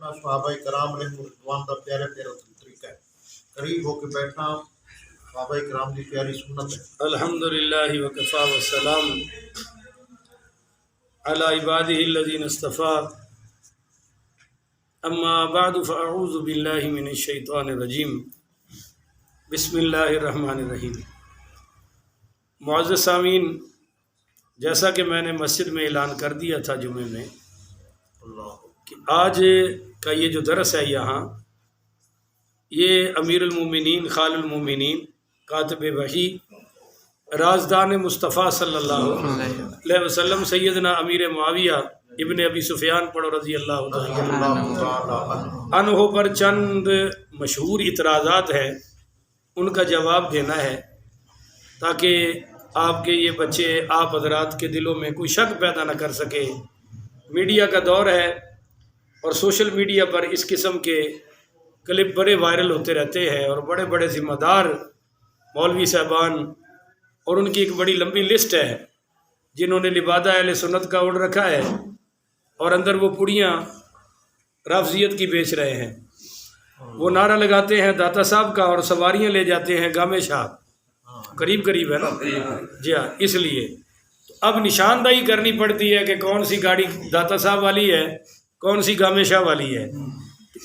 بیٹھنا صحابہ کرام علیہ رضوان کا پیارے پیارا طریقہ ہے. قریب ہو کے بیٹھنا صحابہ کرام کی پیاری سنت ہے. الحمدللہ وکفا والسلام علی عبادہ الذین اصطفیٰ. اما بعد فاعوذ باللہ من الشیطان الرجیم. بسم اللہ الرحمن الرحیم. معزز سامعین، جیسا کہ میں نے مسجد میں اعلان کر دیا تھا جمعے میں کہ آج کا یہ جو درس ہے یہاں، یہ امیر المومنین خال المومنین کاتب وحی رازدان مصطفیٰ صلی اللہ علیہ وسلم سیدنا امیر معاویہ ابن ابی سفیان پڑھو رضی اللہ تعالی عنہ پر چند مشہور اعتراضات ہیں، ان کا جواب دینا ہے تاکہ آپ کے یہ بچے آپ حضرات کے دلوں میں کوئی شک پیدا نہ کر سکے. میڈیا کا دور ہے اور سوشل میڈیا پر اس قسم کے کلپ بڑے وائرل ہوتے رہتے ہیں، اور بڑے بڑے ذمہ دار مولوی صاحبان اور ان کی ایک بڑی لمبی لسٹ ہے جنہوں نے لبادہ اہل سنت کا اوڑھ رکھا ہے اور اندر وہ پڑیاں رافضیت کی بیچ رہے ہیں. وہ نعرہ لگاتے ہیں داتا صاحب کا اور سواریاں لے جاتے ہیں گامے شاہ. قریب قریب ہے نا جی ہاں. اس لیے اب نشاندہی کرنی پڑتی ہے کہ کون سی گاڑی داتا صاحب والی ہے، کون سی گامے شاہ والی ہے.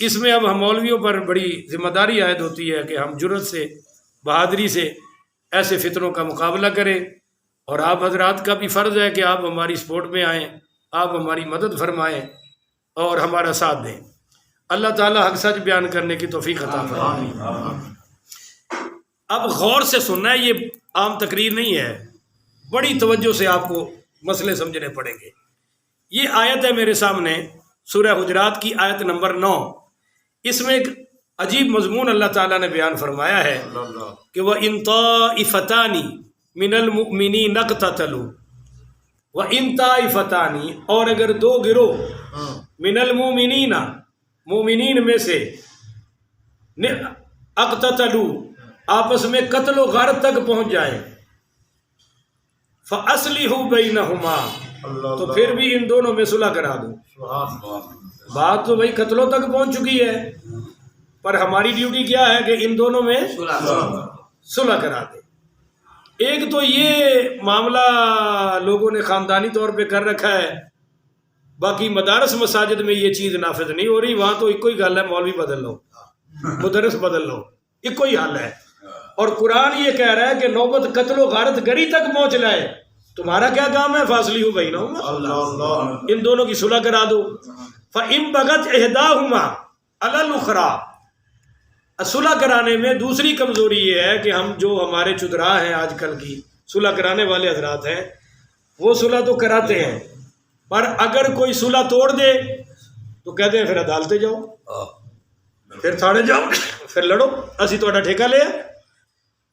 اس میں اب ہم مولویوں پر بڑی ذمہ داری عائد ہوتی ہے کہ ہم جرأت سے بہادری سے ایسے فتنوں کا مقابلہ کریں، اور آپ حضرات کا بھی فرض ہے کہ آپ ہماری سپورٹ میں آئیں، آپ ہماری مدد فرمائیں اور ہمارا ساتھ دیں. اللہ تعالیٰ حق سچ بیان کرنے کی توفیق عطا فرمائے. اب غور سے سننا ہے، یہ عام تقریر نہیں ہے، بڑی توجہ سے آپ کو مسئلے سمجھنے پڑیں گے. یہ آیت ہے میرے سامنے، سورہ حجرات کی آیت نمبر 9. اس میں ایک عجیب مضمون اللہ تعالیٰ نے بیان فرمایا ہے کہ وَإِن طَائِفَتَانِ مِنَ الْمُؤْمِنِينَ اقْتَتَلُوا وَإِن طَائِفَتَانِ، اور اگر دو گروہ من المؤمنین مومنین میں سے اقتتلوا آپس میں قتل و غارت تک پہنچ جائیں فَأَصْلِحُوا بَيْنَهُمَا، تو پھر بھی ان دونوں میں صلح کرا دو. بات تو بھائی قتلوں تک پہنچ چکی ہے، پر ہماری ڈیوٹی کیا ہے کہ ان دونوں میں صلح کرا دے. ایک تو یہ معاملہ لوگوں نے خاندانی طور پہ کر رکھا ہے، باقی مدارس مساجد میں یہ چیز نافذ نہیں ہو رہی. وہاں تو ایک ہی حل ہے، مولوی بدل لو، مدرس بدل لو، ایک ہی حل ہے. اور قرآن یہ کہہ رہا ہے کہ نوبت قتل و غارت گری تک پہنچ جائے، تمہارا کیا کام ہے؟ فاصلہ بینہما، ان دونوں کی صلح کرا دو. فَإِن بَغَتْ إِحْدَاهُمَا عَلَى الْأُخْرَى، صلح کرانے میں دوسری کمزوری یہ ہے کہ ہم جو ہمارے چدراہ ہیں آج کل کی صلح کرانے والے حضرات ہیں، وہ صلح تو کراتے ہیں، پر اگر کوئی صلح توڑ دے تو کہتے ہیں پھر عدالتیں جاؤ، پھر تھانے جاؤ، پھر لڑو، اسی تو ٹھیکہ لے.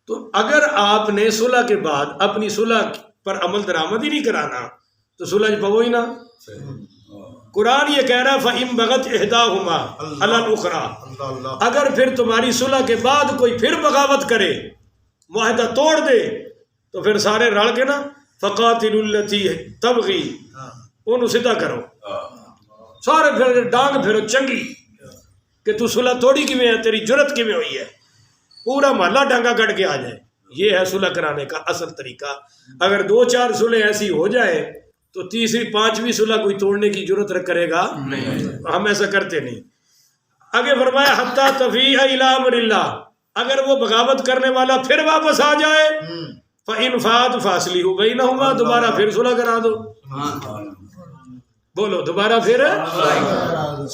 تو اگر آپ نے صلح کے بعد اپنی صلح پر عمل درآمد ہی نہیں کرانا تو صلح پو ہی نہ. قرآن یہ کہہ رہا ہے فَإِن بَغَتْ إِحْدَاهُمَا عَلَى الْأُخْرَى، اگر پھر تمہاری صلح کے بعد کوئی پھر بغاوت کرے، معاہدہ توڑ دے، تو پھر سارے رل کے نا فَقَاتِلُوا الَّتِي تَبْغِي، انہوں سیدھا کرو، سارے پھر ڈانگ پھرو چنگی کہ تو صلح توڑی کی میں ہے، تیری جرت کی میں ہوئی ہے، پورا محلہ ڈانگا کٹ کے آ جائے. یہ ہے صلح کرانے کا اصل طریقہ. اگر 2-4 صلح ایسی ہو جائے تو تیسری 5ویں صلح کوئی توڑنے کی جرت کرے گا نہیں، ہم ایسا کرتے نہیں. آگے فرمایا حتیٰ تفیء الی امر اللہ، اگر وہ بغاوت کرنے والا پھر واپس آ جائے فَإِنْ فَاءَتْ فَأَصْلِحُوا بَيْنَهُمَا، دوبارہ پھر صلح کرا دو. بولو دوبارہ پھر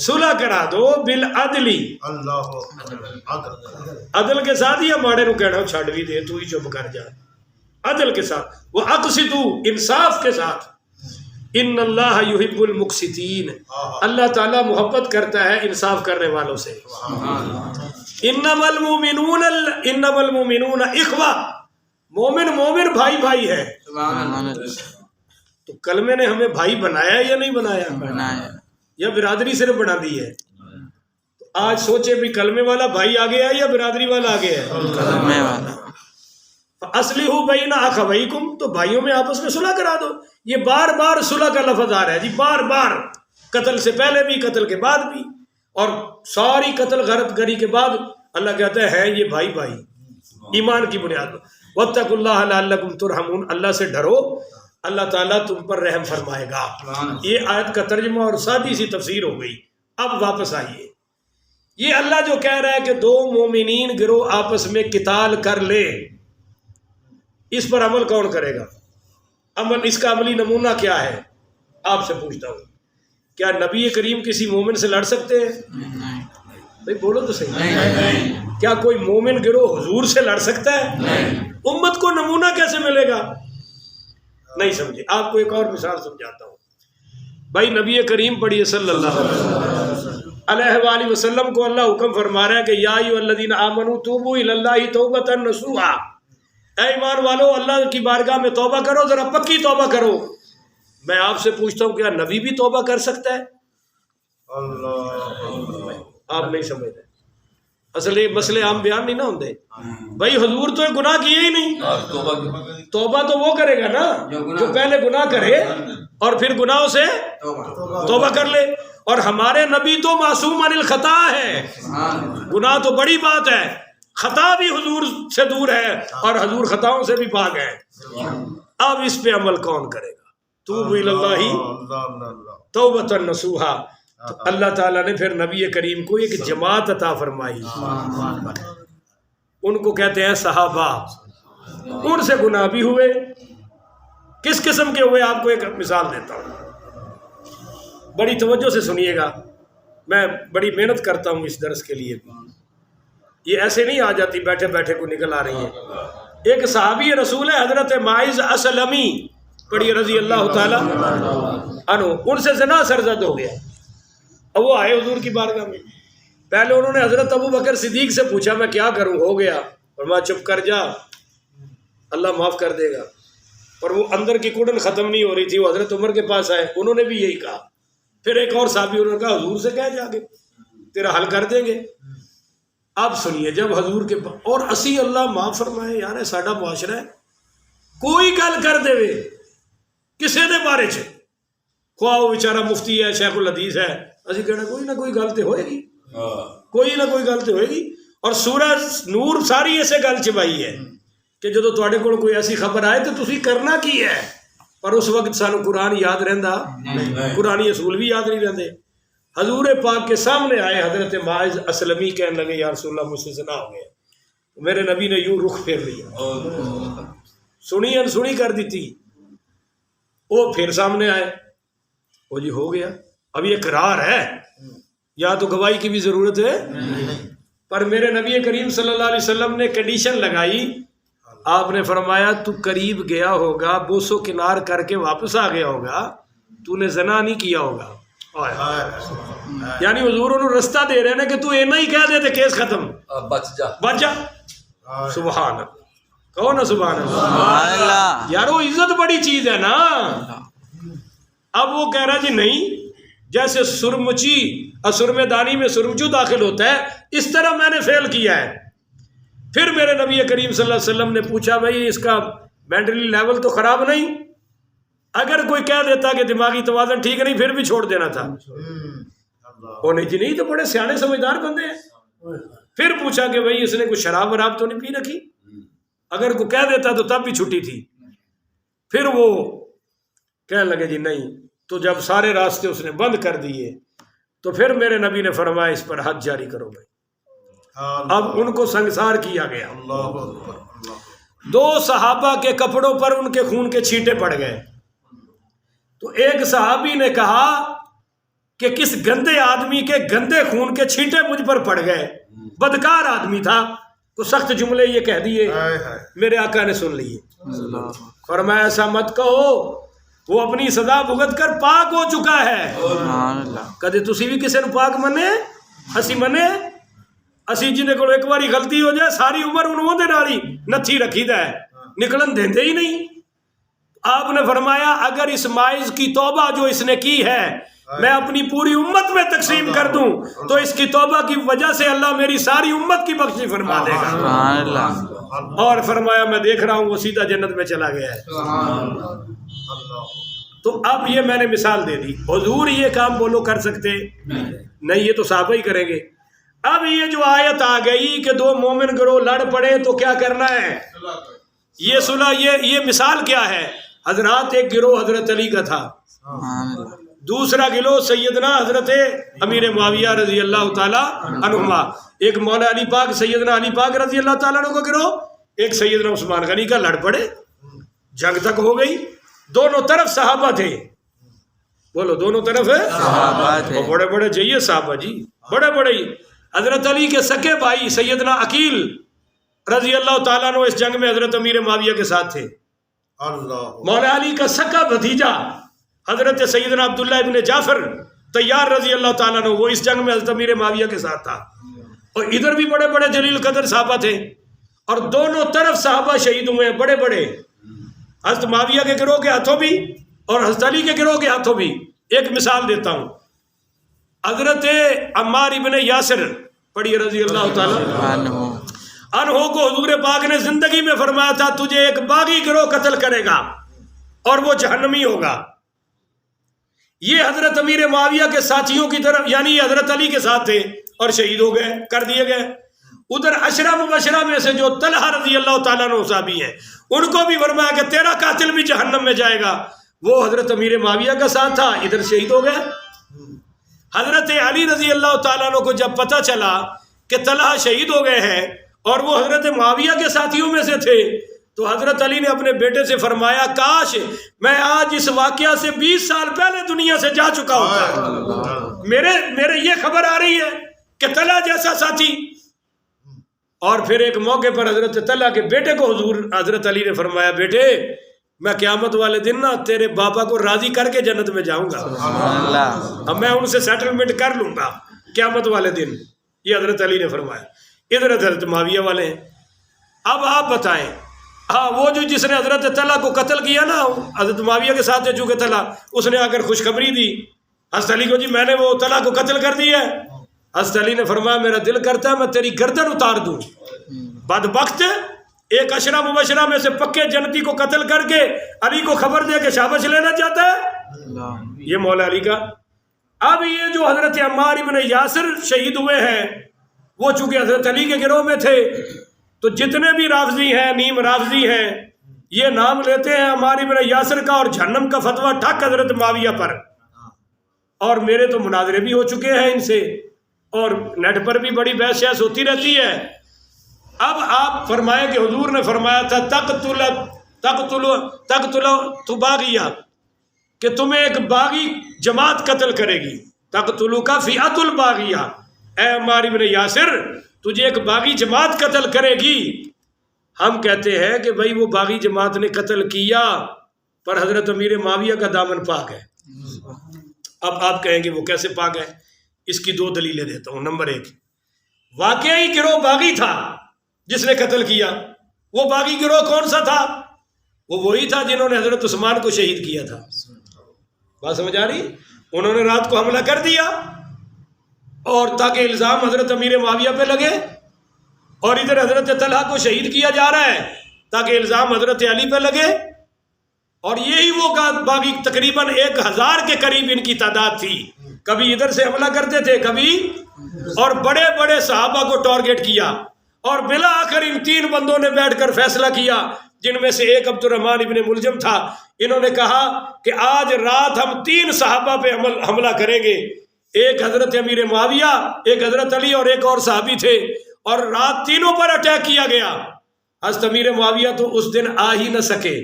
صلح کرا دو بالعدل، عدل کے ساتھ. یا ماڑے نو کہنا چھڈ بھی دے، تو ہی چپ کر جا، عدل کے ساتھ. وہ اقسطوا، انصاف کے ساتھ. ان اللہ یحب المقسطین، اللہ تعالیٰ محبت کرتا ہے انصاف کرنے والوں سے. انما المؤمنون اخوہ، مومن بھائی بھائی ہے. تو کلمے نے ہمیں بھائی بنایا یا نہیں بنایا؟ یا برادری صرف بنا دی ہے؟ تو آج سوچے بھی کلمے والا بھائی آگے ہے یا برادری والا آگے ہے؟ کلمے والا. اصلحوا بین اخویکم، تو بھائیوں میں آپس میں صلح کرا دو. یہ بار بار صلح کا لفظ آ رہا ہے جی، بار بار، قتل سے پہلے بھی قتل کے بعد بھی. اور ساری قتل غارت گری کے بعد اللہ کہتا ہے یہ بھائی بھائی ایمان کی بنیاد پر. واتقوا اللہ لعلکم ترحمون، اللہ سے ڈرو، اللہ تعالیٰ تم پر رحم فرمائے گا. یہ آیت کا ترجمہ اور سادی سی تفسیر ہو گئی. اب واپس آئیے، یہ اللہ جو کہہ رہا ہے کہ دو مومنین گروہ آپس میں قتال کر لے، اس پر عمل کون کرے گا؟ عمل، اس کا عملی نمونہ کیا ہے؟ آپ سے پوچھتا ہوں، کیا نبی کریم کسی مومن سے لڑ سکتے ہیں؟ بھائی بولو تو صحیح. کیا کوئی مومن گروہ حضور سے لڑ سکتا ہے؟ امت کو نمونہ کیسے ملے گا؟ نہیں سمجھے. آپ کو ایک اور مثال سمجھاتا ہوں. بھائی نبی کریم پڑھیے صلی اللہ علیہ وآلہ وسلم کو اللہ حکم فرما رہا ہے کہ یا ایھا الذین آمنوا توبوا الی اللہ توبۃ نصوحا، اے ایمان والو اللہ کی بارگاہ میں توبہ کرو، ذرا پکی توبہ کرو. میں آپ سے پوچھتا ہوں کیا نبی بھی توبہ کر سکتا ہے؟ آپ نہیں سمجھتے. اصل یہ مسئلے عام بیان نہیں نہ ہوتے. بھائی حضور تو گناہ کیے ہی نہیں، توبہ تو وہ کرے گا نا جو پہلے گناہ کرے اور پھر گناہوں سے توبہ کر لے. اور ہمارے نبی تو معصوم عن الخطا ہے. گناہ تو بڑی بات ہے، خطا بھی حضور سے دور ہے اور حضور خطاؤں سے بھی پاک ہے. اب اس پہ عمل کون کرے گا؟ توبوا الی اللہ توبۃ نصوحا. تو اللہ تعالیٰ نے پھر نبی کریم کو ایک جماعت عطا فرمائی، ان کو کہتے ہیں صحابہ. ان سے گناہ بھی ہوئے. کس قسم کے ہوئے؟ آپ کو ایک مثال دیتا ہوں، بڑی توجہ سے سنیے گا. میں بڑی محنت کرتا ہوں اس درس کے لیے، یہ ایسے نہیں آ جاتی بیٹھے بیٹھے کو نکل آ رہی ہے. ایک صحابی رسول ہے حضرت ماعز اسلمی پڑھیے رضی اللہ تعالی عنہ. ان سے زنا سرزد ہو گیا. اب وہ آئے حضور کی بارگاہ میں. پہلے انہوں نے حضرت ابو بکر صدیق سے پوچھا میں کیا کروں، ہو گیا، اور میں چپ کر جا اللہ معاف کر دے گا. اور وہ اندر کی کڑن ختم نہیں ہو رہی تھی. وہ حضرت عمر کے پاس آئے، انہوں نے بھی یہی کہا. پھر ایک اور صحابی انہوں نے کہا حضور سے کہہ جا کے تیرا حل کر دیں گے. اب سنیے، جب حضور کے پاس، اور اسی اللہ معاف فرمائے یار ساڈا معاشرہ ہے، کوئی گل کر دے وے کسے دے بارے چ، خواہ وہ بیچارہ مفتی ہے، شیخ الحدیث ہے، اسی کہنا کوئی نہ کوئی گل تے ہوئے گی، کوئی نہ کوئی گل تے ہوئے گی. اور سورہ نور ساری اسے گل چبائی ہے کہ جدو تواڈے کول کوئی ایسی خبر آئے تو تسی کرنا کی ہے. پر اس وقت سانو قرآن یاد رہندا، قرآنی اصول بھی یاد نہیں رہندے. حضور پاک کے سامنے آئے حضرت ماعز اسلمی، کہنے لگے یا رسول اللہ مجھ سے زنا ہو گیا. میرے نبی نے یوں رخ پھیر لیا، سنی انسنی کر دی تھی. وہ پھر سامنے آئے، وہ جی ہو گیا. اب یہ اقرار ہے، یا تو گواہی کی بھی ضرورت ہے. پر میرے نبی کریم صلی اللہ علیہ وسلم نے کنڈیشن لگائی. آپ نے فرمایا تو قریب گیا ہوگا، بوسو کنار کر کے واپس آ گیا ہوگا، تو نے زنا نہیں کیا ہوگا. یعنی حضور انہوں رستہ دے رہے ہیں کہ تو اینا ہی کہہ دیتے کیس ختم، بچ جا. سبحان اللہ، کہو نا سبحان اللہ. یار وہ عزت بڑی چیز ہے نا. اب وہ کہہ رہا جی نہیں، جیسے سرمچی سرمے دانی میں سرمچو داخل ہوتا ہے اس طرح میں نے فیل کیا ہے. پھر میرے نبی کریم صلی اللہ علیہ وسلم نے پوچھا بھائی اس کا مینٹلی لیول تو خراب نہیں؟ اگر کوئی کہہ دیتا کہ دماغی توازن ٹھیک نہیں پھر بھی چھوڑ دینا تھا. وہ نہیں جی نہیں، تو بڑے سیانے سمجھدار بندے ہیں. پھر پوچھا کہ بھائی اس نے کوئی شراب وراب تو نہیں پی رکھی؟ اگر کوئی کہہ دیتا تو تب بھی چھٹی تھی. پھر وہ کہنے لگے جی نہیں. تو جب سارے راستے اس نے بند کر دیے تو پھر میرے نبی نے فرمایا اس پر حد جاری کرو بھائی. اب ان کو سنگسار کیا گیا. دو صحابہ کے کپڑوں پر ان کے خون کے چھینٹے پڑ گئے. تو ایک صحابی نے کہا کہ کس گندے آدمی کے گندے خون کے چھینٹے مجھ پر پڑ گئے. بدکار آدمی تھا. تو سخت جملے یہ کہہ دیے، میرے آقا نے سن لیے. فرمایا ایسا مت کہو، وہ اپنی سزا بھگت کر پاک ہو چکا ہے. کدے تسی بھی کسی نے پاک منے؟ اسی منے؟ اسی جنہیں کو ایک باری غلطی ہو جائے ساری عمر انہوں دے ناری نتھی رکھی دا ہے، نکلن دیندے ہی نہیں. آپ نے فرمایا اگر اس ماعز کی توبہ جو اس نے کی ہے میں اپنی پوری امت میں تقسیم کر دوں تو اس کی توبہ کی وجہ سے اللہ میری ساری امت کی بخشش فرما دے گا. اور فرمایا میں دیکھ رہا ہوں وہ سیدھا جنت میں چلا گیا ہے. تو اب یہ میں نے مثال دے دی. حضور یہ کام بولو کر سکتے نہیں, یہ تو صحابہ ہی کریں گے. اب یہ جو آیت آ گئی کہ دو مومن گروہ لڑ پڑے تو کیا کرنا ہے, یہ صلح, یہ مثال کیا ہے حضرات. ایک گروہ حضرت علی کا تھا, دوسرا گروہ سیدنا حضرت امیر معاویہ رضی اللہ تعالی عنہما, ایک مولا علی پاک سیدنا علی پاک رضی اللہ تعالیٰ عنہ کا گروہ, ایک سیدنا عثمان غنی کا. لڑ پڑے, جنگ تک ہو گئی, دونوں طرف صحابہ تھے. بولو دونوں طرف صحابہ تھے, بڑے بڑے چاہیے صحابہ جی, بڑے بڑے. حضرت علی کے سکے بھائی سیدنا عقیل رضی اللہ تعالیٰ عنہ اس جنگ میں حضرت امیر معاویہ کے ساتھ تھے. مولا علی کا سکا بھتیجا حضرت سیدنا عبداللہ ابن جعفر طیار رضی اللہ تعالیٰ عنہ, وہ اس جنگ میں حضرت امیر معاویہ کے ساتھ تھا. اور ادھر بھی بڑے بڑے جلیل قدر صحابہ تھے, اور دونوں طرف صحابہ شہید ہوئے ہیں بڑے بڑے. حضرت معاویہ کے گروہ کے ہاتھوں بھی اور حضرت علی کے گروہ کے ہاتھوں بھی. ایک مثال دیتا ہوں, حضرت عمار ابن یاسر پڑھیے رضی اللہ تعالیٰ عنہ کو حضور پاک نے زندگی میں فرمایا تھا تجھے ایک باغی گروہ قتل کرے گا اور وہ جہنمی ہوگا. یہ حضرت امیر معاویہ کے ساتھیوں کی طرف یعنی حضرت علی کے ساتھ تھے اور شہید ہو گئے, کر دیے گئے. ادھر عشرہ مبشرہ میں سے جو طلحہ رضی اللہ تعالیٰ عنہ صحابی ہیں, ان کو بھی فرمایا کہ تیرا قاتل بھی جہنم میں جائے گا. وہ حضرت امیر معاویہ کا ساتھ تھا, ادھر شہید ہو گئے. حضرت علی رضی اللہ تعالیٰ عنہ کو جب پتہ چلا کہ طلحہ شہید ہو گئے ہیں اور وہ حضرت معاویہ کے ساتھیوں میں سے تھے, تو حضرت علی نے اپنے بیٹے سے فرمایا کاش میں آج اس واقعہ سے 20 سال پہلے دنیا سے جا چکا ہوتا. میرے یہ خبر آ رہی ہے کہ طلحہ جیسا ساتھی. اور پھر ایک موقع پر حضرت طلحہ کے بیٹے کو حضرت علی نے فرمایا بیٹے میں قیامت والے دن نا تیرے بابا کو راضی کر کے جنت میں جاؤں گا, اب میں ان سے سیٹلمنٹ کر لوں گا قیامت والے دن. یہ حضرت علی نے فرمایا. ادھر حضرت معاویہ والے ہیں. اب آپ بتائیں, ہاں وہ جو جس نے حضرت طلحہ کو قتل کیا نا, حضرت معاویہ کے ساتھ ہے چونکہ طلحہ, اس نے آ کر خوشخبری دی حضرت علی کو, جی میں نے وہ طلحہ کو قتل کر دیا ہے. حضرت علی نے فرمایا میرا دل کرتا ہے میں تیری گردن اتار دوں. بدبخت, ایک عشرہ مبشرہ میں سے پکے جنتی کو قتل کر کے علی کو خبر دے کے شابش لینا چاہتا ہے. یہ مولا علی کا. اب یہ جو حضرت عمار ابن یاسر شہید ہوئے ہیں وہ چونکہ حضرت علی کے گروہ میں تھے, تو جتنے بھی رافضی ہیں نیم رافضی ہیں یہ نام لیتے ہیں عمار ابن یاسر کا اور جہنم کا فتویٰ ٹھک حضرت معاویہ پر. اور میرے تو مناظرے بھی ہو چکے ہیں ان سے, اور نیٹ پر بھی بڑی بحث شہس ہوتی رہتی ہے. اب آپ فرمائیں کہ حضور نے فرمایا تھا تقتل تو باغیہ, کہ تمہیں ایک باغی جماعت قتل کرے گی. تقتلو کا فئۃ الباغیہ, اے عمار ابن یاسر تجھے ایک باغی جماعت قتل کرے گی. ہم کہتے ہیں کہ بھائی وہ باغی جماعت نے قتل کیا پر حضرت امیر معاویہ کا دامن پاک ہے. اب آپ کہیں گے وہ کیسے پاک ہے, اس کی 2 دلیلیں دیتا ہوں. نمبر 1, واقعی گروہ باغی تھا جس نے قتل کیا. وہ باغی گروہ کون سا تھا؟ وہ وہی تھا جنہوں نے حضرت عثمان کو شہید کیا تھا. بات سمجھ آ رہی؟ انہوں نے رات کو حملہ کر دیا اور تاکہ الزام حضرت امیر معاویہ پہ لگے, اور ادھر حضرت طلحہ کو شہید کیا جا رہا ہے تاکہ الزام حضرت علی پہ لگے. اور یہی وہ باغی تقریباً 1000 کے قریب ان کی تعداد تھی. کبھی ادھر سے حملہ کرتے تھے کبھی, اور بڑے بڑے صحابہ کو ٹارگٹ کیا. اور بالآخر ان 3 بندوں نے بیٹھ کر فیصلہ کیا, جن میں سے ایک عبد الرحمن ابن ملجم تھا. انہوں نے کہا کہ آج رات ہم 3 صحابہ پہ حملہ کریں گے. ایک حضرت امیر معاویہ, ایک حضرت علی اور ایک اور صحابی تھے, اور رات تینوں پر اٹیک کیا گیا. حضرت امیر معاویہ تو اس دن آ ہی نہ سکے,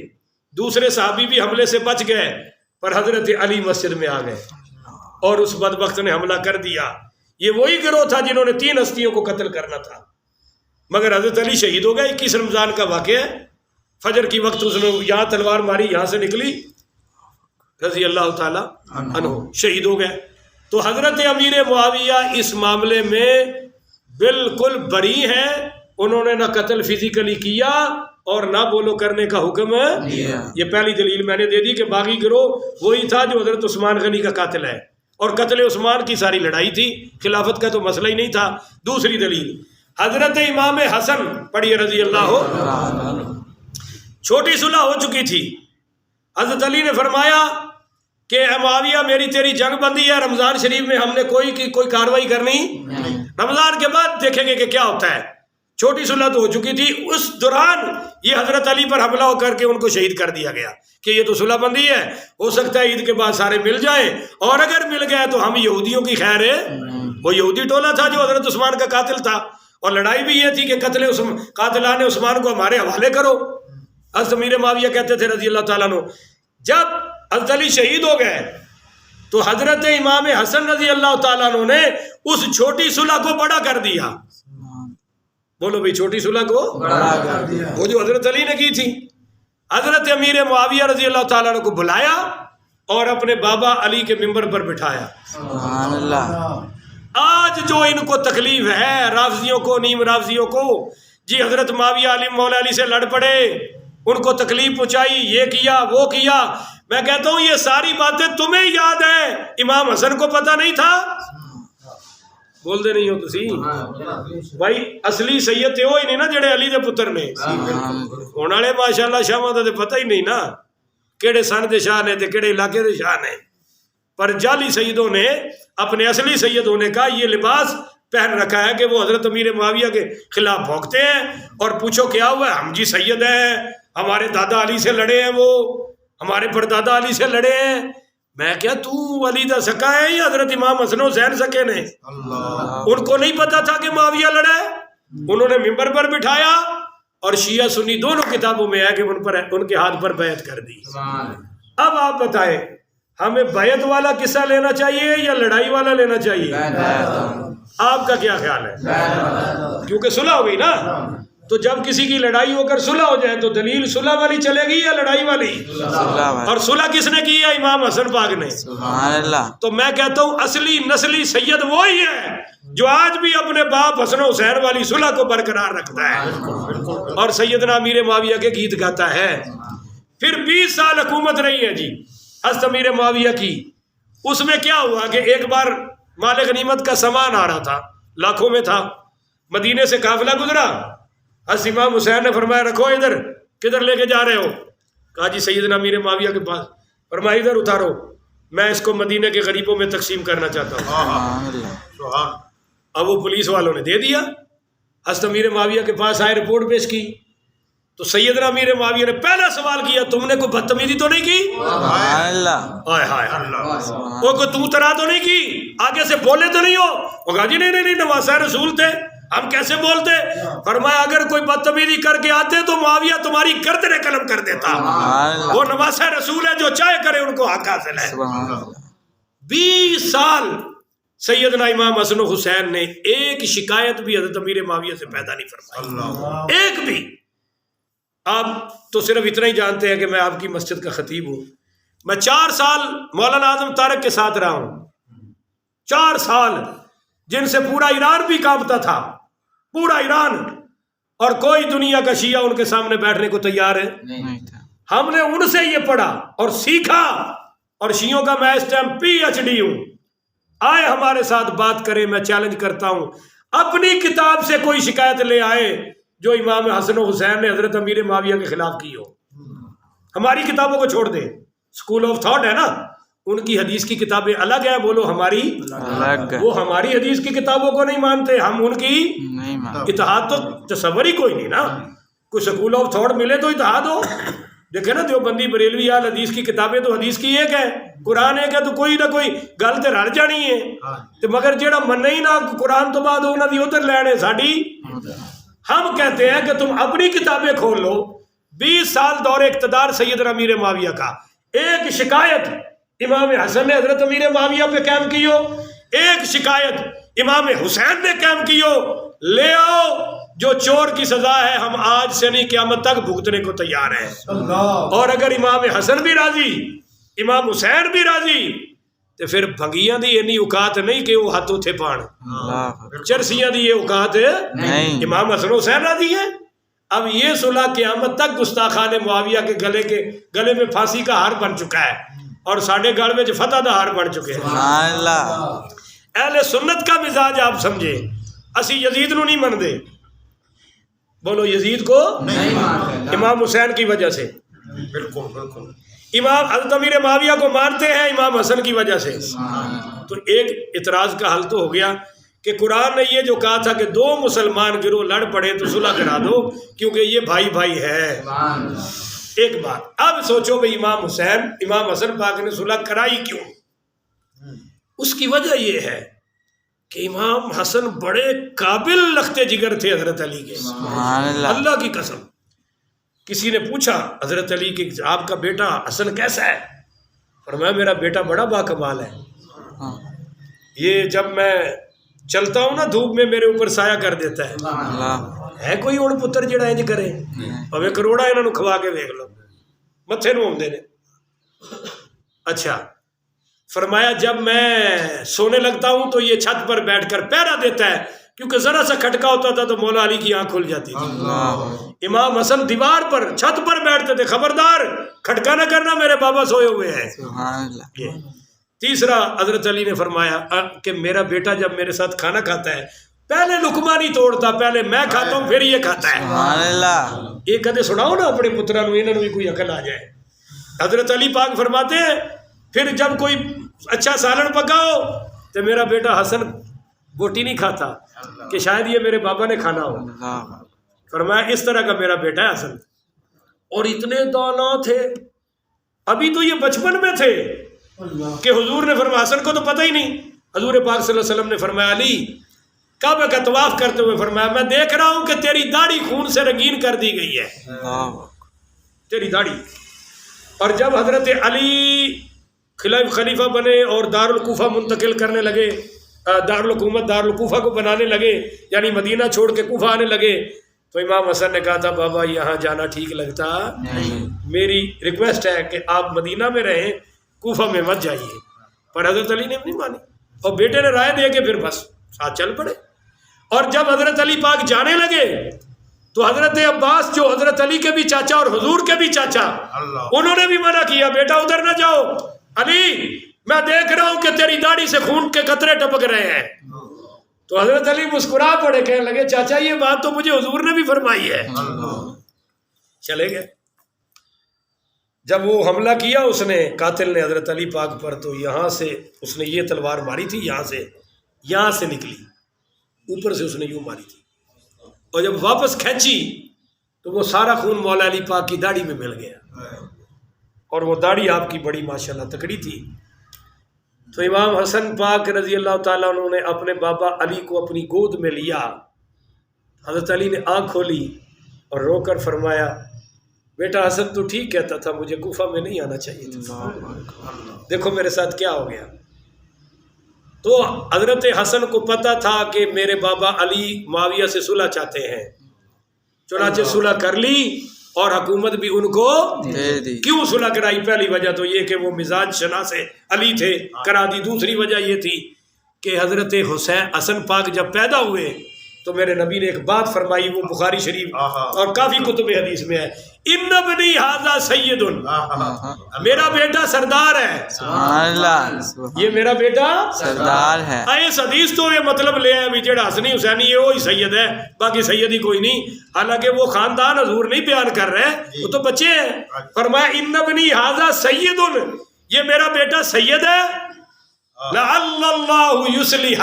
دوسرے صحابی بھی حملے سے بچ گئے, پر حضرت علی مسجد میں آ گئے اور اس بدبخت نے حملہ کر دیا. یہ وہی گروہ تھا جنہوں نے 3 ہستیوں کو قتل کرنا تھا, مگر حضرت علی شہید ہو گئے. 21 رمضان کا واقعہ ہے. فجر کی وقت اس نے یہاں تلوار ماری, یہاں سے نکلی, رضی اللہ تعالی عنہ شہید ہو گئے. تو حضرت امیر معاویہ اس معاملے میں بالکل بری ہیں. انہوں نے نہ قتل فزیکلی کیا اور نہ بولو کرنے کا حکم ہے. یہ پہلی دلیل میں نے دے دی کہ باغی گروہ وہی تھا جو حضرت عثمان غنی کا قاتل ہے, اور قتل عثمان کی ساری لڑائی تھی, خلافت کا تو مسئلہ ہی نہیں تھا. دوسری دلیل حضرت امام حسن پڑھیے رضی اللہ, چھوٹی صلح ہو چکی تھی. حضرت علی نے فرمایا کہ اے معاویہ میری تیری جنگ بندی ہے، رمضان شریف میں ہم نے کوئی کاروائی کرنی، رمضان کے بعد دیکھیں گے کہ کیا ہوتا ہے۔ چھوٹی صلح تو ہو چکی تھی، اس دوران یہ حضرت علی پر حملہ ہو کر کے ان کو شہید کر دیا گیا کہ یہ تو صلح بندی ہے، ہو سکتا ہے عید کے بعد سارے مل جائیں، اور اگر مل گئے تو ہم یہودیوں کی خیر ہے۔ وہ یہودی ٹولہ تھا جو حضرت عثمان کا قاتل تھا، اور لڑائی بھی یہ تھی کہ قاتلان عثمان کو ہمارے حوالے کرو۔ حضرت امیر معاویہ کہتے تھے رضی اللہ تعالیٰ عنہ، جب حضرت علی شہید ہو گئے تو حضرت امام حسن رضی اللہ تعالیٰ عنہ نے اس چھوٹی صلح کو بڑا کر دیا۔ بولو بھئی، چھوٹی صلح کو بڑا کر دیا، وہ جو حضرت علی نے کی تھی۔ حضرت امیر معاویہ رضی اللہ تعالیٰ عنہ کو بلایا اور اپنے بابا علی کے ممبر پر بٹھایا۔ سبحان اللہ۔ آج جو ان کو تکلیف ہے رافضیوں کو، نیم رافضیوں کو، جی حضرت معاویہ علی مولا علی سے لڑ پڑے، ان کو تکلیف پہنچائی، یہ کیا وہ کیا، میں کہتا ہوں یہ ساری باتیں تمہیں یاد ہیں، امام حسن کو پتہ نہیں تھا؟ بول دے نہیں ہو تسی بھائی، اصلی سید تے ہوئی نہیں نا جڑے علی دے پتر نے، ہونے والے ماشاءاللہ شاہاں دا تے پتہ ہی نہیں نا کیڑے سن دے شاہ نے تے کیڑے علاقے دے شاہ نے، پر جعلی سیدوں نے اپنے اصلی سید ہونے کا یہ لباس پہن رکھا ہے کہ وہ حضرت امیر معاویہ کے خلاف بھونکتے ہیں، اور پوچھو کیا ہوا ہے، ہم جی سید ہیں، ہمارے دادا علی سے لڑے ہیں، وہ ہمارے پردادا علی سے لڑے ہیں۔ میں کیا تو علی دا سکا ہے یا حضرت امام حسن حسین سکے نے؟ ان کو نہیں پتا تھا کہ معاویہ لڑا ہے؟ انہوں نے ممبر پر بٹھایا اور شیعہ سنی دونوں کتابوں میں ہے کہ ان کے ہاتھ پر بیعت کر دی۔ اب آپ بتائیں ہمیں بیعت والا قصہ لینا چاہیے یا لڑائی والا لینا چاہیے؟ آپ کا کیا خیال ہے؟ کیونکہ صلح ہو گئی نا، تو جب کسی کی لڑائی ہو کر صلح ہو جائے تو دلیل صلح والی چلے گی یا لڑائی والی؟ اور صلح کس نے کی ہے؟ امام حسن پاک نے۔ سبحان اللہ۔ تو میں کہتا ہوں اصلی نسلی سید وہی ہے جو آج بھی اپنے باپ حسن حسین والی صلح کو برقرار رکھتا ہے اور سیدنا امیر معاویہ کے گیت گاتا ہے۔ پھر 20 سال حکومت رہی ہے جی حضرت امیر معاویہ کی۔ اس میں کیا ہوا کہ ایک بار مال غنیمت کا سامان آ رہا تھا، لاکھوں میں تھا، مدینے سے قافلہ گزرا، حضرت امام حسین نے فرمایا رکھو ادھر، کدھر لے کے جا رہے ہو؟ کہا جی سیدنا امیر معاویہ کے پاس۔ فرمایا ادھر اتارو، میں اس کو مدینے کے غریبوں میں تقسیم کرنا چاہتا ہوں۔ سبحان اللہ۔ اب وہ پولیس والوں نے دے دیا، حضرت امیر معاویہ کے پاس آئے، رپورٹ پیش کی، تو سیدنا امیر معاویہ نے پہلا سوال کیا تم نے کوئی بدتمیزی تو نہیں کی؟ سبحان اللہ۔ ہائے ہائے اللہ، وہ کوئی تو ترا تو نہیں کی؟ آگے سے بولے تو نہیں ہو؟ وہ کہا جی نہیں نواسہ رسول تھے، ہم کیسے بولتے؟ فرمایا اگر کوئی بدتمیزی کر کے آتے تو معاویہ تمہاری گردن قلم کر دیتا، وہ نواسہ رسول ہے جو چاہے کرے ان کو حق حاصل ہے۔ 20 سال سیدنا امام حسن حسین نے ایک شکایت بھی حضرت امیر معاویہ سے پیدا نہیں فرمائی، ایک بھی۔ آپ تو صرف اتنا ہی جانتے ہیں کہ میں آپ کی مسجد کا خطیب ہوں، میں 4 سال مولانا اعظم طارق کے ساتھ رہا ہوں، 4 سال جن سے پورا ایران بھی کانپتا تھا، پورا ایران، اور کوئی دنیا کا شیعہ ان کے سامنے بیٹھنے کو تیار ہے نہیں تھا۔ ہم نے ان سے یہ پڑھا اور سیکھا، اور شیعوں کا میں اس ٹائم PhD ہوں، آئے ہمارے ساتھ بات کریں، میں چیلنج کرتا ہوں اپنی کتاب سے کوئی شکایت لے آئے جو امام حسن و حسین نے حضرت امیر معاویہ کے خلاف کی ہو، ہماری کتابوں کو چھوڑ دیں۔ اسکول آف تھاٹ ہے نا، ان کی حدیث کی کتابیں الگ ہیں، بولو ہماری الگ۔ وہ ہماری حدیث کی کتابوں کو نہیں مانتے، ہم ان کی نہیں مانتے۔ اتحاد تو تصور ہی کوئی نہیں نا، کوئی اسکول آف تھاٹ ملے تو اتحاد ہو۔ دیکھیں نا دیوبندی بریلوی آل حدیث کی کتابیں تو حدیث کی ایک ہے، قرآن ایک ہے، تو کوئی نہ کوئی گل تے رل جانی ہے، تو مگر جیڑا من ہی نہ قرآن تو بعد انہاں دی ادھر لینے ساڈی۔ ہم کہتے ہیں کہ تم اپنی کتابیں کھول لو۔ 20 سال دور اقتدار سیدنا امیر معاویہ کا، ایک شکایت امام حسن نے حضرت امیر معاویہ پہ قائم کی ہو، ایک شکایت امام حسین نے قائم کی ہو، لے آؤ، جو چور کی سزا ہے ہم آج سے نہیں قیامت تک بھگتنے کو تیار ہیں۔ اور اگر امام حسن بھی راضی، امام حسین بھی راضی، تو پھر بھنگیاں دی اینی اوقات نہیں کہ وہ ہاتھوں تھے پان، چرسیاں دی یہ اوقات نہیں۔ امام حسن حسین راضی ہے۔ اب یہ صلح قیامت تک گستاخان معاویہ کے گلے میں پھانسی کا ہار بن چکا ہے، اور ساڑھے گڑھ میں فتح دا ہار بن چکے ہیں۔ سبحان اللہ۔ اہل سنت کا مزاج آپ سمجھے، اسی یزید نو نہیں من دے، بولو یزید کو نہیں مانتے، امام حسین کی وجہ سے۔ بالکل بالکل۔ امام حضرت امیر معاویہ کو مانتے ہیں امام حسن کی وجہ سے. تو ایک اعتراض کا حل تو ہو گیا کہ قرآن نے یہ جو کہا تھا کہ دو مسلمان گروہ لڑ پڑے تو صلح کرا دو کیونکہ یہ بھائی بھائی ہے. ایک بات اب سوچو بھئی امام حسن پاک نے صلح کرائی کیوں؟ اس کی وجہ یہ ہے کہ امام حسن بڑے قابل لخت جگر تھے حضرت علی کے. اللہ کی قسم. کسی نے پوچھا حضرت علی کہ آپ کا بیٹا حسن کیسا ہے؟ فرمایا میرا بیٹا بڑا باکمال ہے. یہ جب میں چلتا ہوں نا دھوپ میں میرے اوپر سایہ کر دیتا ہے کوئی اڑ پتر جڑا انج کرے ہمیں کروڑا انہوں نے کھوا کے دیکھ لو متھے نو آمدے نے. اچھا فرمایا جب میں سونے لگتا ہوں تو یہ چھت پر بیٹھ کر پہرا دیتا ہے کیونکہ ذرا سا کھٹکا ہوتا تھا تو مولا علی کی آنکھ کھل جاتی تھی. امام حسن دیوار پر چھت پر بیٹھتے تھے خبردار کھٹکا نہ کرنا میرے بابا سوئے ہوئے ہیں. تیسرا حضرت علی نے فرمایا کہ میرا بیٹا جب میرے ساتھ کھانا کھاتا ہے پہلے لقمہ نہیں توڑتا پہلے میں کھاتا ہوں پھر یہ کھاتا ہے. یہ کدے سناؤ نا اپنے پترا نو انہوں نے بھی کوئی عقل آ جائے. حضرت علی پاک فرماتے ہیں پھر جب کوئی اچھا سالن پکاؤ تو میرا بیٹا حسن بوٹی نہیں کھاتا کہ شاید یہ میرے بابا نے کھانا ہو. فرمایا اس طرح کا میرا بیٹا ہے حسن. اور اتنے دانا تھے ابھی تو یہ بچپن میں تھے کہ حضور نے فرمایا حسن کو تو پتہ ہی نہیں. حضور پاک صلی اللہ علیہ وسلم نے فرمایا علی کعبہ کا طواف کرتے ہوئے فرمایا میں دیکھ رہا ہوں کہ تیری داڑھی خون سے رنگین کر دی گئی ہے تیری داڑھی. اور جب حضرت علی خلیفہ بنے اور دارالکوفہ منتقل کرنے لگے دارالحکومت دارالکوفہ کو بنانے لگے یعنی مدینہ چھوڑ کے کوفہ آنے لگے تو امام حسن نے کہا تھا بابا یہاں جانا ٹھیک لگتا میری ریکویسٹ ہے کہ آپ مدینہ میں رہیں کوفہ میں مت جائیے. پر حضرت علی نے نہیں مانی اور بیٹے نے رائے دے کے پھر بس ساتھ چل پڑے. اور جب حضرت علی پاک جانے لگے تو حضرت عباس جو حضرت علی کے بھی چاچا اور حضور کے بھی چاچا انہوں نے بھی منع کیا بیٹا ادھر نہ جاؤ علی میں دیکھ رہا ہوں کہ تیری داڑھی سے خون کے قطرے ٹپک رہے ہیں. تو حضرت علی مسکرا پڑے کہنے لگے چاچا یہ بات تو مجھے حضور نے بھی فرمائی ہے. چلے گئے. جب وہ حملہ کیا اس نے قاتل نے حضرت علی پاک پر تو یہاں سے اس نے یہ تلوار ماری تھی یہاں سے نکلی اوپر سے اس نے یوں ماری تھی اور جب واپس کھینچی تو وہ سارا خون مولا علی پاک کی داڑھی میں مل گیا اور وہ داڑھی آپ کی بڑی ماشاءاللہ تکڑی تھی. تو امام حسن پاک رضی اللہ تعالیٰ عنہ نے اپنے بابا علی کو اپنی گود میں لیا. حضرت علی نے آنکھ کھولی اور رو کر فرمایا بیٹا حسن تو ٹھیک کہتا تھا مجھے کوفہ میں نہیں آنا چاہیے تھا دیکھو میرے ساتھ کیا ہو گیا. تو حضرت حسن کو پتا تھا کہ میرے بابا علی معاویہ سے صلح چاہتے ہیں چنانچہ صلح کر لی اور حکومت بھی ان کو کیوں صلح کرائی؟ پہلی وجہ تو یہ کہ وہ مزاج شناس علی تھے کرا دی. دوسری وجہ یہ تھی کہ حضرت حسن پاک جب پیدا ہوئے تو میرے نبی نے ایک بات فرمائی وہ بخاری شریف اور کافی کتب حدیث میں ہے ان ابنی ھذا سید میرا بیٹا سردار ہے یہ میرا بیٹا سردار ہے. اس حدیث تو یہ مطلب لے آئے بھی جڑا حسنی حسینی ہے وہی سید ہے باقی سید ہی کوئی نہیں. حالانکہ وہ خاندان حضور نہیں بیان کر رہے وہ تو بچے ہیں. فرمایا ان ابنی ھذا سید یہ میرا بیٹا سید ہے لعل اللہ یصلح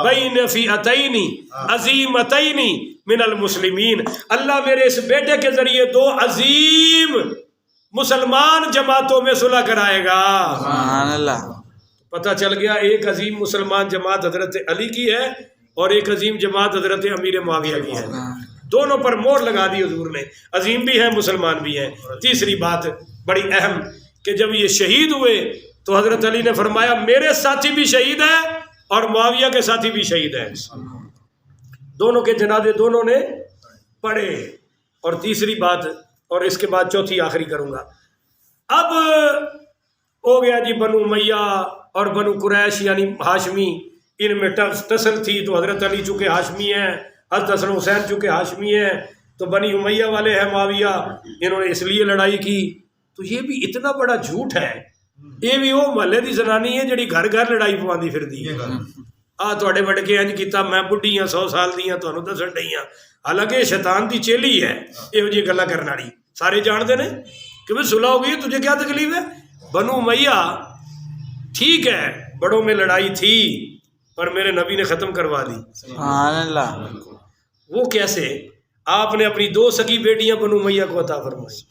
بین فئتین عظیمتین من المسلمین اللہ میرے اس بیٹے کے ذریعے دو عظیم مسلمان جماعتوں میں صلح کرائے گا. سبحان اللہ. پتہ چل گیا ایک عظیم مسلمان جماعت حضرت علی کی ہے اور ایک عظیم جماعت حضرت امیر معاویہ کی ہے. دونوں پر مہر لگا دی حضور نے عظیم بھی ہے مسلمان بھی ہیں. تیسری بات بڑی اہم کہ جب یہ شہید ہوئے تو حضرت علی نے فرمایا میرے ساتھی بھی شہید ہیں اور معاویہ کے ساتھی بھی شہید ہیں. دونوں کے جنازے دونوں نے پڑھے. اور تیسری بات اور اس کے بعد چوتھی آخری کروں گا. اب ہو گیا جی بنو امیہ اور بنو قریش یعنی ہاشمی ان میں ٹسل تھی تو حضرت علی چونکہ ہاشمی ہیں حضرت حسن حسین چونکہ ہاشمی ہیں تو بنی امیہ والے ہیں معاویہ انہوں نے اس لیے لڑائی کی. تو یہ بھی اتنا بڑا جھوٹ ہے یہ بھی وہ محلے دی زنانی ہے جڑی گھر گھر لڑائی پواندی پھردی ہے تواڈے وڈ کے انج کیتا میں بڈھی ہاں 100 سال دی ہاں تانوں دسن ڈئی ہاں. حالانکہ شیطان دی چیلی ہے یہو جی گلاں کرن والی. سارے جانتے نے کہ بھائی صلح ہو گئی تجھے کیا تکلیف ہے؟ بنو امیہ ٹھیک ہے بڑوں میں لڑائی تھی پر میرے نبی نے ختم کروا دی. سبحان اللہ. وہ کیسے؟ آپ نے اپنی 2 سکی بیٹیاں بنو امیہ کو عطا فرمائی.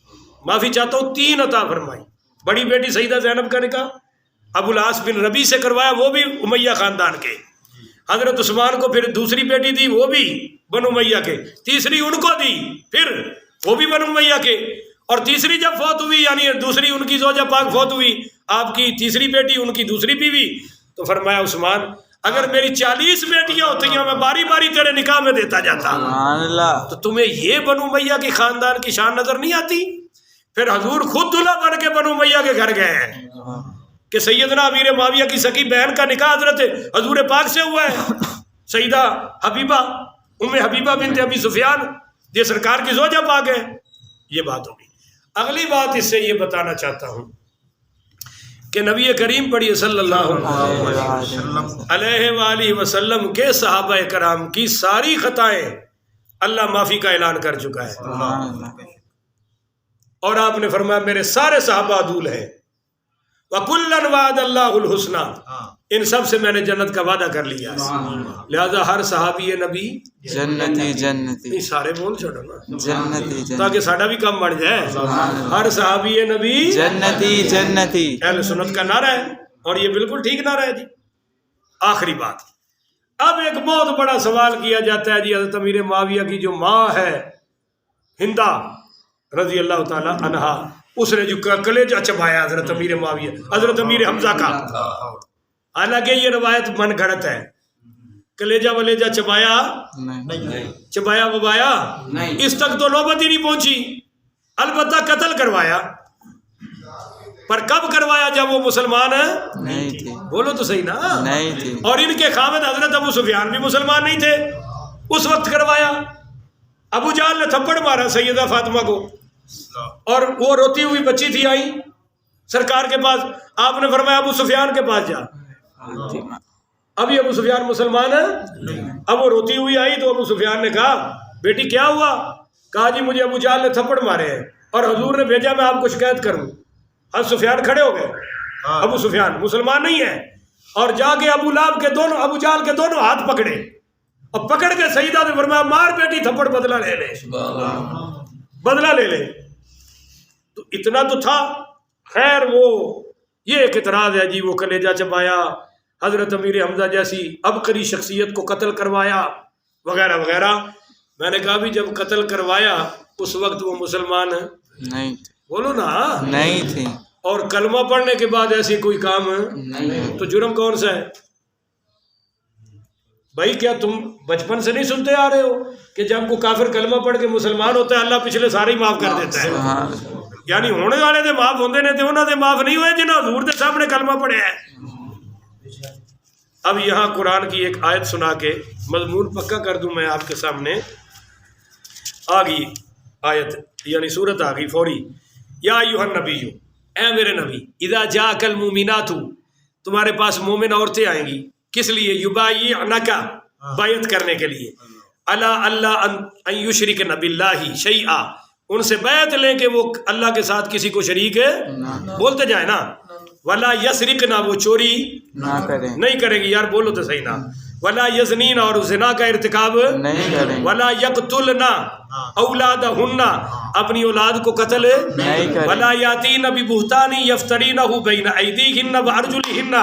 معافی چاہتا ہوں 3 عطا فرمائی. بڑی بیٹی سیدہ زینب کا نکاح ابو العاص بن ربیع سے کروایا، وہ بھی امیہ خاندان کے. حضرت عثمان کو پھر دوسری بیٹی دی، وہ بھی بنو امیہ کے. تیسری ان کو دی، پھر وہ بھی بنو امیہ کے. اور تیسری جب فوت ہوئی، یعنی دوسری ان کی زوجہ پاک فوت ہوئی، آپ کی تیسری بیٹی ان کی دوسری بیوی، تو فرمایا عثمان اگر میری 40 بیٹیاں ہوتی ہیں میں باری باری تیرے نکاح میں دیتا جاتا. سبحان اللہ. تو تمہیں یہ بنو امیہ کی خاندان کی شان نظر نہیں آتی؟ پھر حضور خود دلہا بن کے بنو امیہ کے گھر گئے ہیں کہ سیدنا امیر معاویہ کی سکی بہن کا نکاح حضرت حضور پاک سے ہوا ہے. سیدہ حبیبہ ام حبیبہ بنت ابی سفیان یہ سرکار کی زوجہ پاک ہے. یہ بات ہوگی. اگلی بات اس سے یہ بتانا چاہتا ہوں کہ نبی کریم پڑھیے صلی اللہ علیہ وآلہ وسلم کے صحابہ کرام کی ساری خطائیں اللہ معافی کا اعلان کر چکا ہے. سبحان اللہ. اور آپ نے فرمایا میرے سارے صحابہ عدول ہیں. وَكُلًّا وَعَدَ اللَّهُ الْحُسْنَى، ان سب سے میں نے جنت کا وعدہ کر لیا ہے. لہذا ہر صحابی نبی جنتی جنتی. نہیں سارے بول چھوڑو نا جنتی جنتی. تاکہ ساڈا بھی کم بڑھ جائے. ہر صحابی نبی جنتی جنتی. اہل سنت کا نعرہ ہے اور یہ بالکل ٹھیک نعرہ ہے جی. آخری بات، اب ایک بہت بڑا سوال کیا جاتا ہے جی حضرت امیر معاویہ کی جو ماں ہے ہندہ رضی اللہ تعالی عنہا، اس نے جو کلیجہ چبایا حضرت امیر معاویہ حضرت امیر حمزہ کا، حالانکہ یہ روایت من گھڑت ہے. کلیجہ ولیجہ چبایا نہیں. چبایا وبایا اس تک تو نوبت ہی نہیں پہنچی. البتہ قتل کروایا، پر کب کروایا؟ جب وہ مسلمان نہیں تھی. بولو تو صحیح نا. نہیں تھی. اور ان کے خاوند حضرت ابو سفیان بھی مسلمان نہیں تھے اس وقت کروایا. ابو جہل نے تھپڑ مارا سیدہ فاطمہ کو اور وہ روتی ہوئی بچی تھی، آئی سرکار کے پاس. آپ نے فرمایا ابو سفیان کے پاس جا. ابھی ابو سفیان مسلمان ہے. اب وہ روتی ہوئی آئی تو ابو سفیان نے کہا بیٹی کیا ہوا؟ کہا جی مجھے ابو جہل نے تھپڑ مارے ہیں اور حضور نے بھیجا میں آپ کو شکایت کروں. ابو سفیان کھڑے ہو گئے. ابو سفیان مسلمان نہیں ہے اور جا کے ابو جہل کے دونوں ہاتھ پکڑے اور پکڑ کے سیدہ نے فرمایا مار بیٹی تھپڑ بدلہ لے لے، بدلہ لے لے. تو اتنا تو تھا. خیر وہ یہ ایک اعتراض ہے جی وہ کلیجہ چبایا، حضرت امیر حمزہ جیسی عبقری شخصیت کو قتل کروایا وغیرہ وغیرہ. میں نے کہا بھی جب قتل کروایا اس وقت وہ مسلمان نہیں تھی. بولو نا. نہیں تھی. اور کلمہ پڑھنے کے بعد ایسی کوئی کام نہیں. تو جرم کون سا ہے بھائی؟ کیا تم بچپن سے نہیں سنتے آ رہے ہو کہ جب کوئی کافر کلمہ پڑھ کے مسلمان ہوتا ہے اللہ پچھلے سارے ہی معاف کر دیتا ہے؟ یعنی ہونے والے دے معاف ہوندے نے تے انہاں دے معاف نہیں ہوئے جنہاں حضور دے سامنے کلمہ پڑھے ہے. اب یہاں قرآن کی ایک آیت سنا کے مضمون پکا کر دوں میں آپ کے سامنے. آ گئی آیت یعنی سورت آ گئی فوری. یا ایھا النبی، اے میرے نبی، اذا جاءک المؤمنات، تمہارے پاس مومن عورتیں آئیں گی. کس لیے؟ یبایعنک، بیعت کرنے کے لیے. الا اللہ ان یشرکن باللہ شیئا، ان سے بیعت لیں کہ وہ اللہ کے ساتھ کسی کو شریک بولتے جائیں نا. ولا یسرقن، وہ چوری نہیں کریں گی. یار بولو تو صحیح نا. ولا یزنین، اور زنا کا ارتکاب نہیں کریں. ولا یقتلن اولادہن، اپنی اولاد کو قتل نہیں کریں. ولا یاتین ببہتان یفترینہ بین ایدیہن وارجلہن،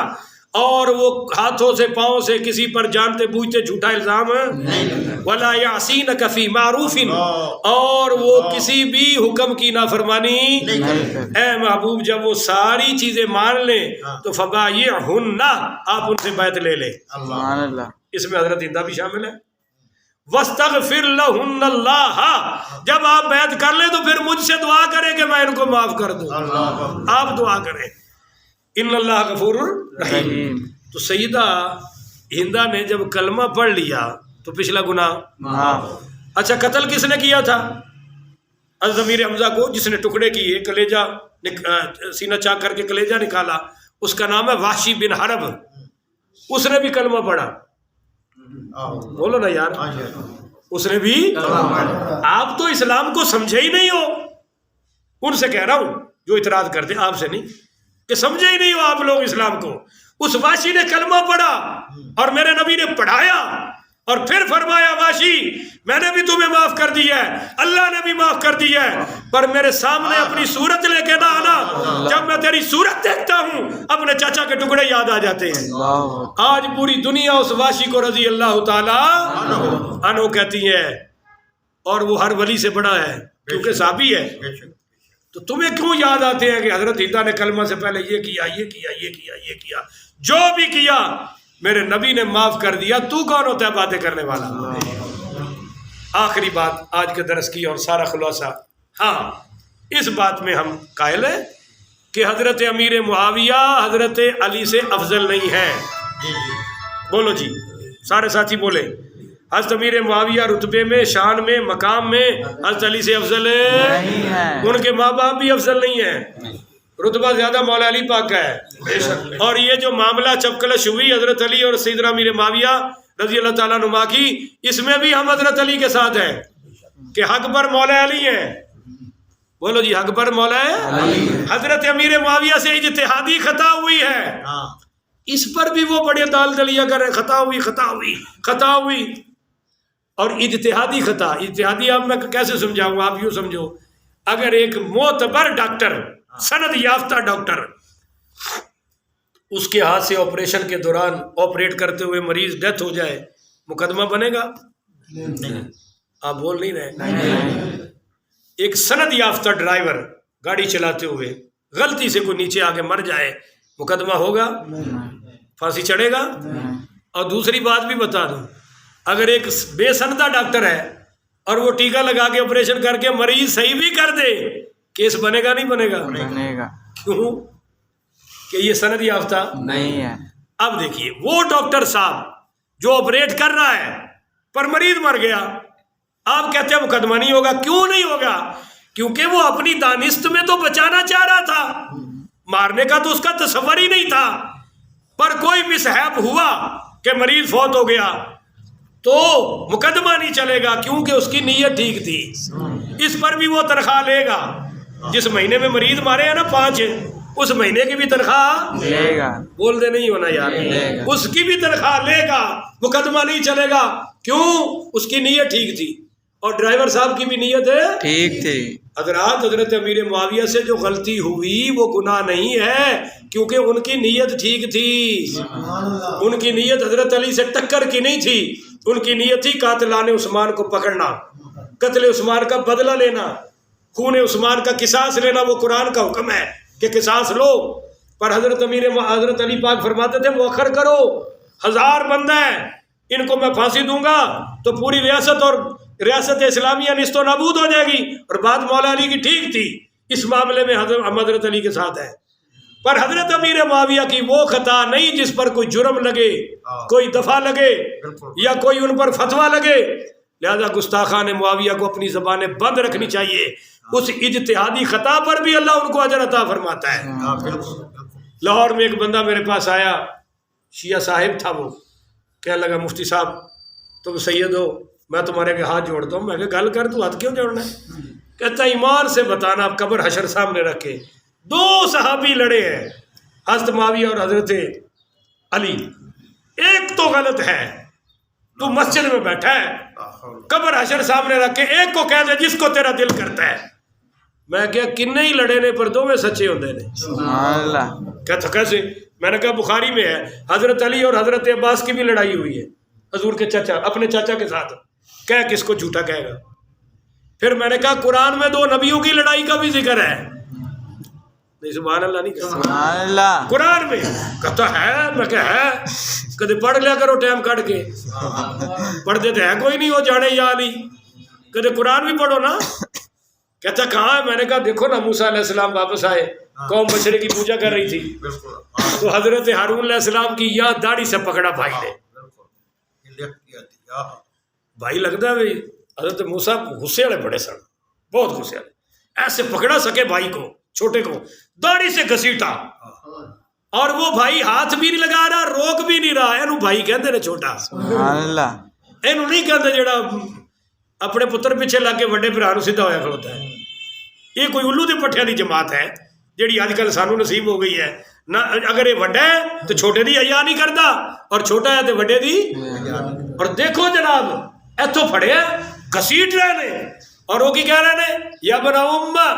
اور وہ ہاتھوں سے پاؤں سے کسی پر جانتے بوجھتے جھوٹا الزام ولا یعصینک فی معروف، اور وہ کسی بھی حکم کی نافرمانی. اے محبوب جب وہ ساری چیزیں مان لیں تو فبایعہن، آپ ان سے بیعت لے لیں. سبحان اللہ. اس میں حضرت ہندہ بھی شامل ہے. وَاسْتَغْفِرْ لَهُنَّ اللَّهَ، جب آپ بیعت کر لیں تو پھر مجھ سے دعا کریں کہ میں ان کو معاف کر دوں. آپ دعا کریں ان اللہ غفور رحیم. تو سیدہ ہندہ نے جب کلمہ پڑھ لیا تو پچھلا گناہ. اچھا قتل کس نے کیا تھا؟ حضرت امیر حمزہ کو، جس نے ٹکڑے کیے، کلیجہ سینہ چاک کر کے کلیجہ نکالا، اس کا نام ہے وحشی بن حرب. اس نے بھی کلمہ پڑھا. بولو نا یار، اس نے بھی. آپ تو اسلام کو سمجھے ہی نہیں ہو. ان سے کہہ رہا ہوں جو اعتراض کرتے آپ سے نہیں، کہ سمجھے ہی نہیں ہو آپ لوگ اسلام کو. اس واشی نے کلمہ پڑھا اور میرے نبی نے پڑھایا اور پھر فرمایا واشی میں نے بھی تمہیں معاف کر دیا ہے، اللہ نے بھی معاف کر دیا ہے، پر میرے سامنے اپنی صورت لے کے نہ آنا، جب میں تیری صورت دیکھتا ہوں اپنے چاچا کے ٹکڑے یاد آ جاتے ہیں. آج پوری دنیا اس واشی کو رضی اللہ تعالی عنہ کہتی ہے، اور وہ ہر ولی سے بڑا ہے کیونکہ صحابی ہے. تو تمہیں کیوں یاد آتے ہیں کہ حضرت عیسیٰ نے کلمہ سے پہلے یہ کیا یہ کیا یہ کیا یہ کیا؟ جو بھی کیا میرے نبی نے معاف کر دیا، تو کون ہوتا ہے باتیں کرنے والا؟ آخری بات آج کے درس کی اور سارا خلاصہ، ہاں اس بات میں ہم قائل ہیں کہ حضرت امیر معاویہ حضرت علی سے افضل نہیں ہے. بولو جی، سارے ساتھی بولے. حضرت امیر معاویہ رتبے میں، شان میں، مقام میں حضرت علی سے افضل نہیں ہے. ان کے ماں باپ بھی افضل نہیں ہیں، رتبہ زیادہ مولا علی پاک کا ہے. اور یہ جو معاملہ چپکلش ہوئی حضرت علی اور سیدنا امیر معاویہ رضی اللہ تعالیٰ عنہ کی، اس میں بھی ہم حضرت علی کے ساتھ ہیں کہ حق پر مولا علی ہیں. بولو جی، حق پر مولا ہے. حضرت امیر معاویہ سے اجتہادی خطا ہوئی ہے، اس پر بھی وہ بڑے دال دلیا کر رہے، خطا ہوئی خطا ہوئی خطا ہوئی. اور اجتہادی خطا، اجتہادی آپ میں کیسے سمجھاؤں؟ آپ یوں سمجھو، اگر ایک معتبر ڈاکٹر، سند یافتہ ڈاکٹر، اس کے ہاتھ سے آپریشن کے دوران آپریٹ کرتے ہوئے مریض ڈیتھ ہو جائے، مقدمہ بنے گا؟ آپ بول نہیں رہے. ایک سند یافتہ ڈرائیور گاڑی چلاتے ہوئے غلطی سے کوئی نیچے آگے مر جائے، مقدمہ ہوگا؟ پھانسی چڑھے گا؟ اور دوسری بات بھی بتا دوں، اگر ایک بے سندہ ڈاکٹر ہے اور وہ ٹیکا لگا کے آپریشن کر کے مریض صحیح بھی کر دے، کیس بنے گا نہیں بنے گا؟ بنے گا. کیوں کہ یہ سند یافتہ نہیں ہے. اب دیکھیے، وہ ڈاکٹر صاحب جو آپریٹ کر رہا ہے پر مریض مر گیا، آپ کہتے ہیں مقدمہ نہیں ہوگا. کیوں نہیں ہوگا؟ کیونکہ وہ اپنی دانست میں تو بچانا چاہ رہا تھا، مارنے کا تو اس کا تصور ہی نہیں تھا، پر کوئی مسہیپ ہوا کہ مریض فوت ہو گیا تو مقدمہ نہیں چلے گا، کیونکہ اس کی نیت ٹھیک تھی. اس پر بھی وہ تنخواہ لے گا. جس مہینے میں مریض مارے ہیں نا 5، اس مہینے کی بھی تنخواہ لے گا. بول دے نہیں ہونا یار، اس کی بھی تنخواہ لے گا، مقدمہ نہیں چلے گا. کیوں؟ اس کی نیت ٹھیک تھی، اور ڈرائیور صاحب کی بھی نیت ہے ٹھیک تھی. حضرات حضرت امیر معاویہ سے جو غلطی ہوئی وہ گناہ نہیں ہے، کیونکہ ان کی نیت ٹھیک تھی. ان کی نیت حضرت علی سے ٹکر کی نہیں تھی، ان کی نیت تھی قاتلان عثمان کو پکڑنا، قتل عثمان کا بدلہ لینا، خون عثمان کا قصاص لینا. وہ قرآن کا حکم ہے کہ قصاص لو، پر حضرت علی پاک فرماتے تھے مؤخر کرو، 1000 بندہ ہے، ان کو میں پھانسی دوں گا تو پوری ریاست اور ریاست اسلامیہ نست و نابود ہو جائے گی. اور بات مولا علی کی ٹھیک تھی، اس معاملے میں حضرت علی کے ساتھ ہے. پر حضرت امیر معاویہ کی وہ خطا نہیں جس پر کوئی جرم لگے، کوئی دفعہ لگے یا کوئی ان پر فتویٰ لگے. لہذا گستاخان معاویہ کو اپنی زبانیں بند رکھنی چاہیے. اس اجتہادی خطا پر بھی اللہ ان کو اجر عطا فرماتا ہے. لاہور میں ایک بندہ میرے پاس آیا، شیعہ صاحب تھا، وہ کہنے لگا مفتی صاحب تم سید ہو، میں تمہارے کے ہاتھ جوڑتا ہوں. میں کہ گل کر، تو ہاتھ کیوں جوڑنا ہے؟ کہتا ایمان سے بتانا، آپ قبر حشر سامنے رکھے 2 صحابی لڑے ہیں، حضرت معاویہ اور حضرت علی، ایک تو غلط ہے، تو مسجد میں بیٹھا ہے، قبر حشر سامنے رکھ کے ایک کو کہہ دے جس کو تیرا دل کرتا ہے. میں کیا کنے ہی لڑے نے پر 2 میں سچے ہوندے نے. سبحان اللہ. کہتا کیسے؟ میں نے کہا بخاری میں ہے، حضرت علی اور حضرت عباس کی بھی لڑائی ہوئی ہے، حضور کے چچا اپنے چاچا کے ساتھ. کہہ کس کو جھوٹا کہے گا؟ پھر میں نے کہا قرآن میں 2 نبیوں کی لڑائی کا بھی ذکر ہے. نہیں سبحان اللہ نہیں کہتا، سبحان اللہ. قرآن میں کہتا ہے. میں کہ ہے، کدے پڑھ لیا کرو ٹائم کٹ کے، پڑھ دیتے ہیں کوئی نہیں، وہ جانے یا نہیں، کدے قرآن بھی پڑھو نا. کہتا کہاں ہے؟ میں نے کہا دیکھو نا، موسیٰ علیہ السلام واپس آئے، قوم بچڑے کی پوجا کر رہی تھی، تو حضرت ہارون علیہ السلام کی یہاں داڑھی سے پکڑا بھائی نے. بھائی لگتا ہے بھائی حضرت موسیٰ غصے والے بڑے سن، بہت غصے والے، ایسے پکڑا سکے بھائی کو، چھوٹے کو داڑھی سے گھسیٹا، اور وہ بھائی ہاتھ بھی نہیں لگا رہا، روک بھی نہیں رہا. اینو بھائی کہتے نے چھوٹا، سبحان اللہ. اینو نہیں کہتے جڑا اپنے پتر پیچھے لگ کے وڈے بھرا نوں سیدھا ہویا کھڑوتا ہے. یہ کوئی الو دے پٹھیاں دی جماعت ہے جیڑی اج کل سانو نصیب ہو گئی ہے نہ. اگر یہ وڈا ہے تو چھوٹے دی حیا نہیں کرتا اور چھوٹا ہے تو وڈے دی. اور دیکھو جناب ایتھوں پھڑیا گھسیٹ رہے نے اور وہ کی کہہ رہے نے یا بنا امہ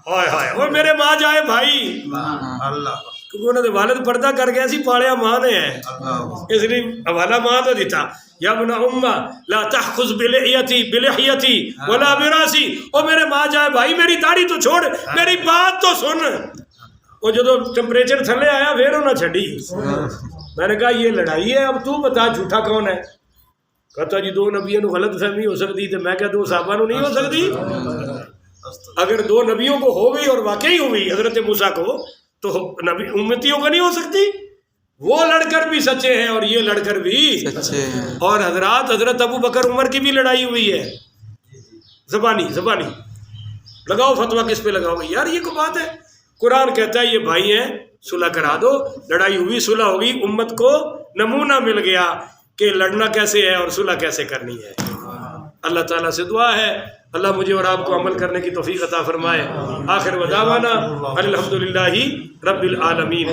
ہائے ہائے وہ میرے ماں جائے بھائی اللہ کیونکہ انہوں نے والد پردہ کر گیا سی پالیا ماں نے ہے اس لیے حوالہ ماں تو دیتا یا ابن امہ لا تحخذ بلحیتی ولا براسی او میرے ماں جائے بھائی میری داڑھی تو چھوڑ میری بات تو سن. وہ جدو ٹمپریچر تھلے آیا پھر انہوں نے چھڑی. میں نے کہا یہ لڑائی ہے اب تو بتا جھوٹا کون ہے. کہتا جی 2 نبیوں کو غلط فہمی ہو سکتی تو میں کہتا 2 صحابہ نو نہیں ہو سکتی. اگر 2 نبیوں کو ہو گئی اور واقعی ہوئی حضرت موسیٰ کو تو نبی امتیوں کو نہیں ہو سکتی. وہ لڑکر بھی سچے ہیں اور یہ لڑکر بھی سچے ہیں. اور حضرت ابو بکر عمر کی بھی لڑائی ہوئی ہے زبانی لگاؤ فتویٰ کس پہ لگاؤ یار یہ کو بات ہے. قرآن کہتا ہے یہ بھائی ہیں صلح کرا دو. لڑائی ہوئی صلح ہوگی امت کو نمونہ مل گیا کہ لڑنا کیسے ہے اور صلح کیسے کرنی ہے. اللہ تعالیٰ سے دعا ہے اللہ مجھے اور آپ کو عمل کرنے کی توفیق عطا فرمائے. آخر ودعوانا الحمدللہ رب العالمین.